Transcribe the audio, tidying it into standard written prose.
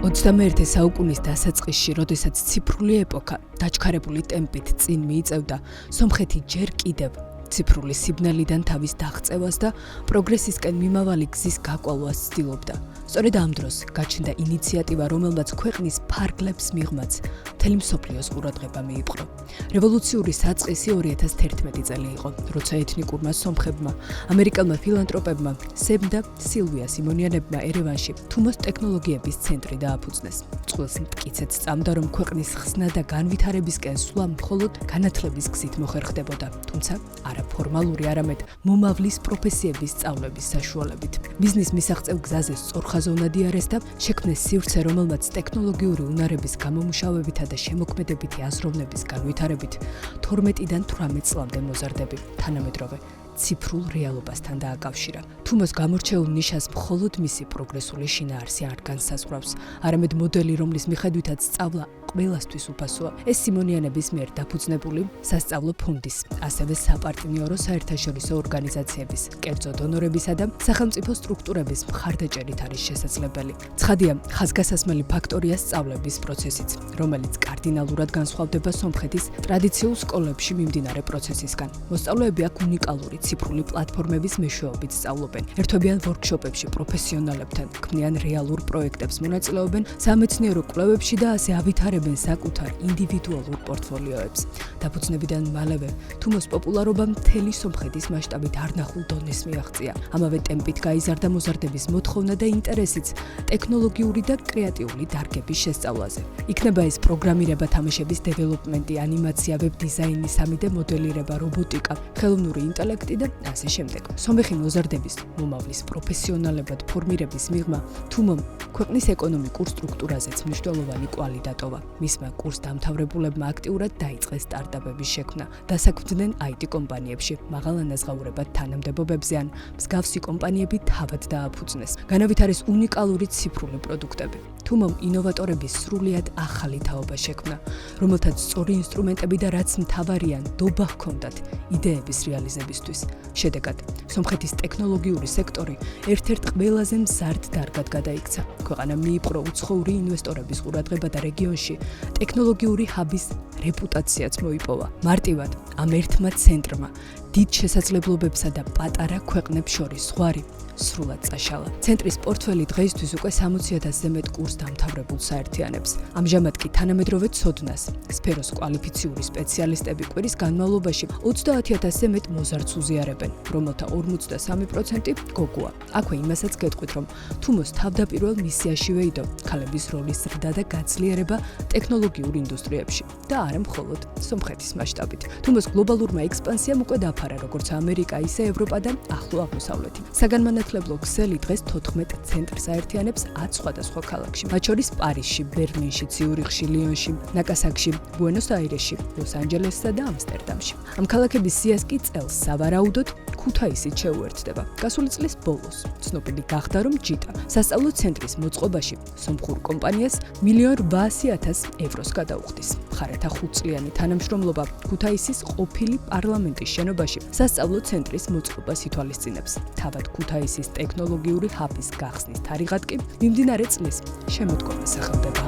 21 საუკუნის დასაწყისში, როდესაც ციფრული ეპოქა დაჩქარებული ტემპით წინ მიიწევდა, სომხეთი ჯერ კიდევ ციფრული სიბნელიდან თავის დაღწევას და პროგრესისკენ მიმავალი გზის გაკვალვას ცდილობდა. სწორედ ამ დროს გაჩნდა ინიციატივა, რომელმაც ქვეყნის ფარგლებს მიღმაც მთელი მსოფლიოს ყურადღება მიიპყრო. რევოლუციური საწყისი 2011 წელი იყო, როცა ეთნიკურმა სომხებმა, ამერიკელმა ფილანტროპებმა, სემ და სილვია სიმონიანებმა ერევანში თუმოს ტექნოლოგიების ცენტრი დააფუძნეს. წყვილს მტკიცედ სწამდა, რომ ქვეყნის ხსნა და განვითარებისკენ სვლა მხოლოდ განათლების გზით მოხერხდებოდა, თუმცა არა ფორმალური, არამედ მომავლის პროფესიების სწავლების საშუალებით. მიზნის მისაღწევ გზაზე სწორხაზოვნად იარეს და შექმნეს სივრცე, რომელმაც ტექნოლოგიური უნარების გამომუშავებითა და შემოქმედებითი აზროვნების განვითარებით 12-დან 18 წლამდე მოზარდები თანამედროვე ციფრულ რეალობასთან დააკავშირა. თუმოს გამორჩეულ ნიშას მხოლოდ მისი პროგრესული შინაარსი არ განსაზღვრავს, არამედ მოდელი, რომლის მიხედვითაც სწავლა ყველასთვის უფასოა. ეს სიმონიანების მიერ დაფუძნებული სასწავლო ფონდის, ასევე საპარტნიორო საერთაშორისო ორგანიზაციების, კერძო დონორებისა და სახელმწიფო სტრუქტურების მხარდაჭერით არის შესაძლებელი. ცხადია, ხაზგასასმელი ფაქტორია სწავლების პროცესიც, რომელიც კარდინალურად განსხვავდება სომხეთის ტრადიციულ სკოლებში მიმდინარე პროცესისგან. მოსწავლეები აქ უნიკალური ციფრული პლატფორმების მეშვეობით სწავლობენ, ერთვებიან ვორქშოპებში პროფესიონალებთან, ქმნიან რეალურ პროექტებს, მონაწილეობენ სამეცნიერო კვლევებში და ასე ავითარებენ საკუთარ ინდივიდუალურ პორტფოლიოებს. დაფუძნებიდან მალევე თუმოს პოპულარობა მთელი სომხეთის მასშტაბით არნახულ დონეს მიაღწია. ამავე ტემპით გაიზარდა მოზარდების მოთხოვნა და ინტერესიც ტექნოლოგიური და კრეატიული დარგების შესწავლაზე. იქნება ეს პროგრამირება, თამაშების დეველოპმენტი, ანიმაცია, ვებ დიზაინი, 3D მოდელირება, რობოტიკა, ხელოვნური ინტელექტი და ასე შემდეგ. სომეხი მოზარდების მომავლის პროფესიონალებად ფორმირების მიღმა თუმომ ქვეყნის ეკონომიკურ სტრუქტურაზეც მნიშვნელოვანი კვალი დატოვა. მისმა კურს დამთავრებულებმა აქტიურად დაიწყეს სტარტაპების შექმნა, დასაქმდნენ IT კომპანიებში, მაღალანაზღაურებად თანამდებობებზე ან მსგავსი კომპანიები თავად დააფუძნეს. განავითარეს უნიკალური ციფრული პროდუქტები. თუმომ ინოვატორების სრულიად ახალი თაობა შექმნა, რომელთაც სწორი ინსტრუმენტები და რაც მთავარია, ნდობა ჰქონდათ იდეების რეალიზებისთვის. შედეგად, სომხეთის ტექნოლოგიური სექტორი ერთ-ერთ ყველაზე მზარდ დარგად გადაიქცა. ქვეყანა მიიპყრო უცხოური ინვესტორების ყურადღება და რეგიონში ტექნოლოგიური ჰაბის რეპუტაციაც მოიპოვა. მარტივად, ამ ერთმა ცენტრმა დიდ შესაძლებლობებსა და პატარა ქვეყნებს შორის ზღვარი სრულად წაშალა. ცენტრის პორტფელი დღეისთვის უკვე 60,000-ზე მეტ კურს დამთავრებულს აერთიანებს. ამჟამად კი თანამედროვე ცოდნას, სფეროს კვალიფიციური სპეციალისტები კვირის განმავლობაში 30,000-ზე მეტ მოზარდს უზიარებენ, რომელთა 53% გოგოა. აქვე იმასაც გეტყვით, რომ თუმოს თავდაპირველ მისიაშივე იდო ქალების როლის ზრდა და გაძლიერება ტექნოლოგიურ ინდუსტრიებში და არა მხოლოდ სომხეთის მასშტაბით. თუმოს გლობალურმა ექსპანსიამ უკვე დაფარა როგორც ამერიკა, ისე ევროპა და ახლო აღმოსავლეთი. საგანმანათლებლო ქსელი დღეს 14 ცენტრს აერთიანებს 10 სხვადასხვა ქალაქში, მათ შორის პარიზში, ბერლინში, ციურიხში, ლიონში, ნაკასაკში, ბუენოს-აირესში, ლოს-ანჯელესსა და ამსტერდამში. ამ ქალაქების სიას კი წელს სავარაუდოდ ქუთაისით შეუერთდება. გასული წლის ბოლოს ცნობილი გახდა, რომ ჯიტა სასწავლო ცენტრის მოწყობაში სომხურ კომპანიას 1,800,000 ევროს გადაუხდის. მხარეთა 5 წლიანი თანამშრომლობა ქუთაისის ყოფილი პარლამენტის შენობაში სასწავლო ცენტრის მოწყობას ითვალისწინებს. თავად ქუთაისის ტექნოლოგიური ჰაბის გახსნის თარიღად კი მიმდინარე წლის შემოდგომა სახელდება.